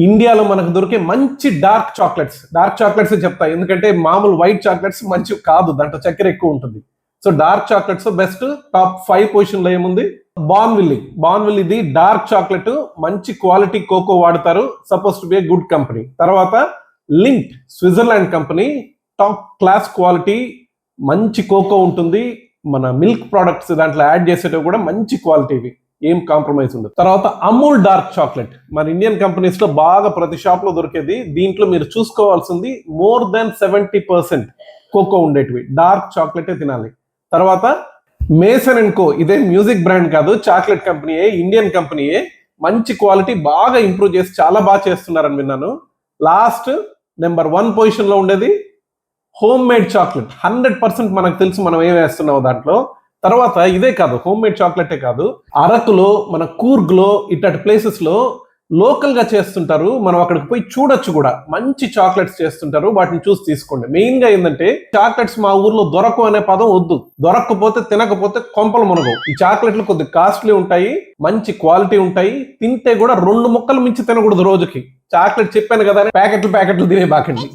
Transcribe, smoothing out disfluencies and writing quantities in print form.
ఇండియాలో మనకు దొరికే మంచి డార్క్ చాక్లెట్స్ చెప్తా, ఎందుకంటే మామూలు వైట్ చాక్లెట్స్ మంచివి కాదు, దాంట్లో చక్కెర ఎక్కువ ఉంటుంది. So dark chocolates best. Top 5 position లో ఏముంది? బార్న్విల్ ఇది డార్క్ చాక్లెట్, మంచి క్వాలిటీ కోకో వాడతారు, suppose to be a good company. తర్వాత Lindt Switzerland company, top class quality, మంచి కోకో ఉంటుంది. మన మిల్క్ ప్రొడక్ట్స్ దాంట్లో యాడ్ చేసేటవి కూడా మంచి క్వాలిటీవి, ఏం కాంప్రమైజ్ ఉండదు. తర్వాత అమూల్ డార్క్ చాక్లెట్ మన ఇండియన్ కంపెనీస్ లో బాగా ప్రతి షాప్ లో దొరికేది. దీంట్లో మీరు చూసుకోవాల్సింది మోర్ దాన్ 70% కోకో ఉండేటివి, డార్క్ చాక్లెటే తినాలి. తర్వాత మేసన్ అండ్ కో, ఇదే మ్యూజిక్ బ్రాండ్ కాదు, చాక్లెట్ కంపెనీయే, ఇండియన్ కంపెనీయే, మంచి క్వాలిటీ, బాగా ఇంప్రూవ్ చేసి చాలా బాగా చేస్తున్నారని విన్నాను. లాస్ట్ నెంబర్ 1 పొజిషన్ లో ఉండేది హోమ్ మేడ్ చాక్లెట్. 100% మనకు తెలుసు మనం ఏం వేస్తున్నావు దాంట్లో. తర్వాత ఇదే కాదు, హోమ్ మేడ్ చాక్లెటే కాదు, అరకులో, మన కూర్గ్లో, ఇట్లాంటి ప్లేసెస్ లో లోకల్ గా చేస్తుంటారు. మనం అక్కడికి పోయి చూడొచ్చు కూడా, మంచి చాక్లెట్స్ చేస్తుంటారు, వాటిని చూసి తీసుకోండి. మెయిన్ గా ఏంటంటే చాక్లెట్స్ మా ఊర్లో దొరకవు అనే పదం వద్దు. దొరకకపోతే తినకపోతే కొంపలు మునగవు. ఈ చాక్లెట్లు కొద్ది కాస్ట్లీ ఉంటాయి, మంచి క్వాలిటీ ఉంటాయి, తింటే కూడా 2 ముక్కలు మించి తినకూడదు రోజుకి. చాక్లెట్ చెప్పాను కదా, ప్యాకెట్లు తినే బాకండి.